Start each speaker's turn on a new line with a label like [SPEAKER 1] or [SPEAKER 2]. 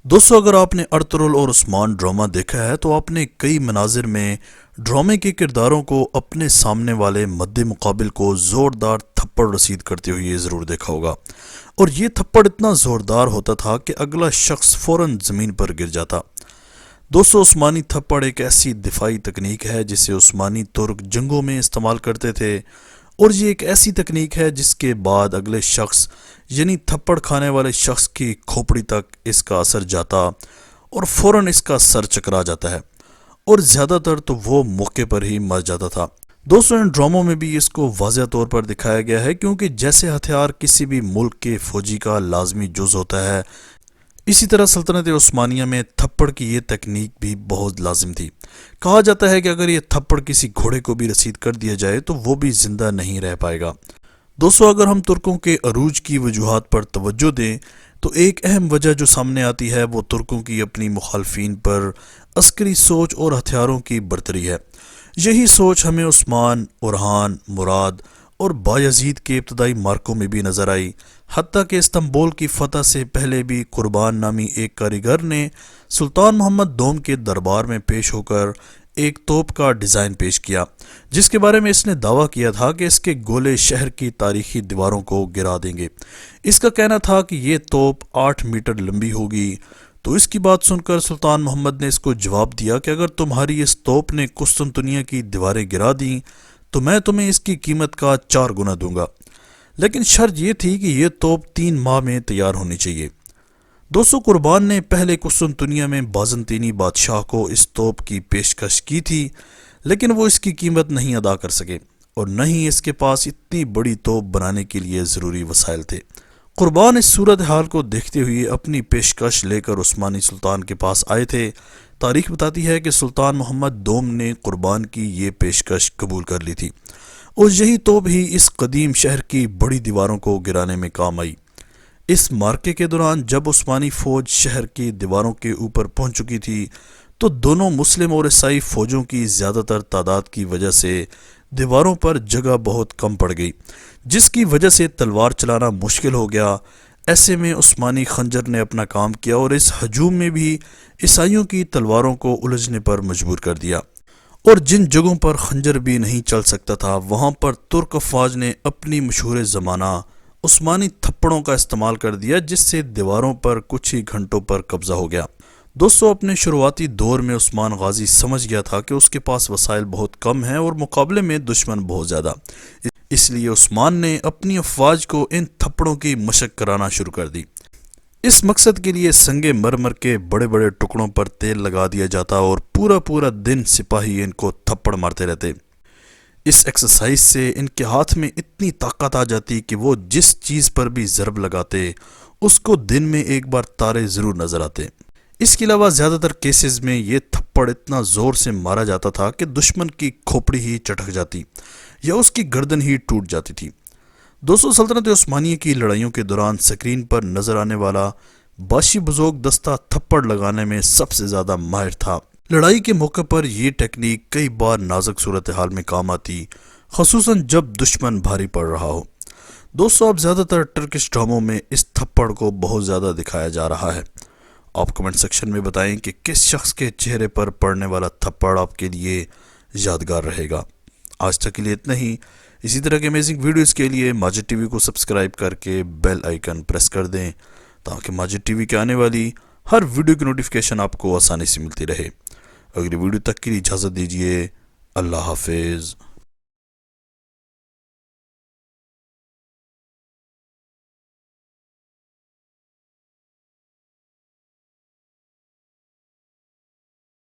[SPEAKER 1] दोस्तों, अगर आपने अर्तुगरुल और उस्मान ड्रामा देखा है तो आपने कई मनाजिर में ड्रामे के किरदारों को अपने सामने वाले मद्दे मुकाबिल को ज़ोरदार थप्पड़ रसीद करते हुए ज़रूर देखा होगा। और ये थप्पड़ इतना ज़ोरदार होता था कि अगला शख्स फ़ौरन ज़मीन पर गिर जाता। दोस्तों, उस्मानी थप्पड़ एक ऐसी दिफाई तकनीक है जिसे उस्मानी तुर्क जंगों में इस्तेमाल करते थे, और ये एक ऐसी तकनीक है जिसके बाद अगले शख्स यानी थप्पड़ खाने वाले शख्स की खोपड़ी तक इसका असर जाता और फ़ौरन इसका सर चकरा जाता है, और ज़्यादातर तो वो मौके पर ही मर जाता था। दोस्तों, इन ड्रामों में भी इसको वाज़ह तौर पर दिखाया गया है, क्योंकि जैसे हथियार किसी भी मुल्क के फ़ौजी का लाजमी जुज़ होता है, इसी तरह सल्तनत उस्मानिया में थप्पड़ की ये तकनीक भी बहुत लाजिम थी। कहा जाता है कि अगर ये थप्पड़ किसी घोड़े को भी रसीद कर दिया जाए तो वो भी जिंदा नहीं रह पाएगा। दोस्तों, अगर हम तुर्कों के अरूज की वजूहात पर तवज्जो दें तो एक अहम वजह जो सामने आती है वो तुर्कों की अपनी मुखालफिन पर अस्करी सोच और हथियारों की बरतरी है। यही सोच हमें उस्मान, उरहान, मुराद और बायजीद के इब्तदाई मार्कों में भी नजर आई। हत्ता कि इस्तंबुल की फतह से पहले भी कुर्बान नामी एक कारीगर ने सुल्तान मोहम्मद दोम के दरबार में पेश होकर एक तोप का डिज़ाइन पेश किया, जिसके बारे में इसने दावा किया था कि इसके गोले शहर की तारीखी दीवारों को गिरा देंगे। इसका कहना था कि ये तोप 8 मीटर लंबी होगी। तो इसकी बात सुनकर सुल्तान मोहम्मद ने इसको जवाब दिया कि अगर तुम्हारी इस तोप ने कुस्तुनतुनिया की दीवारें गिरा दी तो मैं तुम्हें इसकी कीमत का 4 गुना दूंगा, लेकिन शर्त यह थी कि यह तोप 3 माह में तैयार होनी चाहिए। दोस्तों, कुर्बान ने पहले कुस्तुनतुनिया में बाज़ंतीनी बादशाह को इस तोप की पेशकश की थी, लेकिन वो इसकी कीमत नहीं अदा कर सके और न ही इसके पास इतनी बड़ी तोप बनाने के लिए ज़रूरी वसाइल थे। कुर्बान इस सूरत हाल को देखते हुए अपनी पेशकश लेकर उस्मानी सुल्तान के पास आए थे। तारीख बताती है कि सुल्तान मोहम्मद दोम ने कुर्बान की ये पेशकश कबूल कर ली थी, और यही तोप ही इस कदीम शहर की बड़ी दीवारों को गिराने में काम आई। इस मार्के के दौरान जब उस्मानी फ़ौज शहर की दीवारों के ऊपर पहुंच चुकी थी तो दोनों मुस्लिम और ईसाई फ़ौजों की ज़्यादातर तादाद की वजह से दीवारों पर जगह बहुत कम पड़ गई, जिसकी वजह से तलवार चलाना मुश्किल हो गया। ऐसे में उस्मानी खंजर ने अपना काम किया और इस हजूम में भी ईसाइयों की तलवारों को उलझने पर मजबूर कर दिया, और जिन जगहों पर खंजर भी नहीं चल सकता था वहां पर तुर्क अफवाज ने अपनी मशहूर ज़माना उस्मानी थप्पड़ों का इस्तेमाल कर दिया, जिससे दीवारों पर कुछ ही घंटों पर कब्जा हो गया। दोस्तों, अपने शुरुआती दौर में उस्मान गाजी समझ गया था कि उसके पास वसाइल बहुत कम हैं और मुकाबले में दुश्मन बहुत ज़्यादा, इसलिए उस्मान ने अपनी अफवाज को इन थप्पड़ों की मशक कराना शुरू कर दी। इस मकसद के लिए संगे मरमर के बड़े बड़े टुकड़ों पर तेल लगा दिया जाता और पूरा पूरा दिन सिपाही इनको थप्पड़ मारते रहते। इस एक्सरसाइज से इनके हाथ में इतनी ताकत आ जाती कि वो जिस चीज़ पर भी ज़रब लगाते उसको दिन में एक बार तारे ज़रूर नज़र आते। इसके अलावा ज़्यादातर केसेस में ये थप्पड़ इतना ज़ोर से मारा जाता था कि दुश्मन की खोपड़ी ही चटक जाती या उसकी गर्दन ही टूट जाती थी। दोस्तों, सल्तनत उस्मानिया की लड़ाइयों के दौरान स्क्रीन पर नज़र आने वाला बाशी बुज़ोग दस्ता थप्पड़ लगाने में सबसे ज़्यादा माहिर था। लड़ाई के मौके पर यह टेक्निक कई बार नाजुक सूरत हाल में काम आती, ख़ुसूसन जब दुश्मन भारी पड़ रहा हो। दोस्तों, अब ज़्यादातर टर्किश ड्रामों में इस थप्पड़ को बहुत ज़्यादा दिखाया जा रहा है। आप कमेंट सेक्शन में बताएं कि किस शख्स के चेहरे पर पड़ने वाला थप्पड़ आपके लिए यादगार रहेगा। आज तक के लिए इतना ही। इसी तरह के अमेजिंग वीडियोस के लिए माजिद टीवी को सब्सक्राइब करके बेल आइकन प्रेस कर दें, ताकि माजिद टीवी के आने वाली हर वीडियो की नोटिफिकेशन आपको आसानी से मिलती रहे। अगली वीडियो तक के लिए इजाज़त दीजिए। अल्लाह हाफिज़।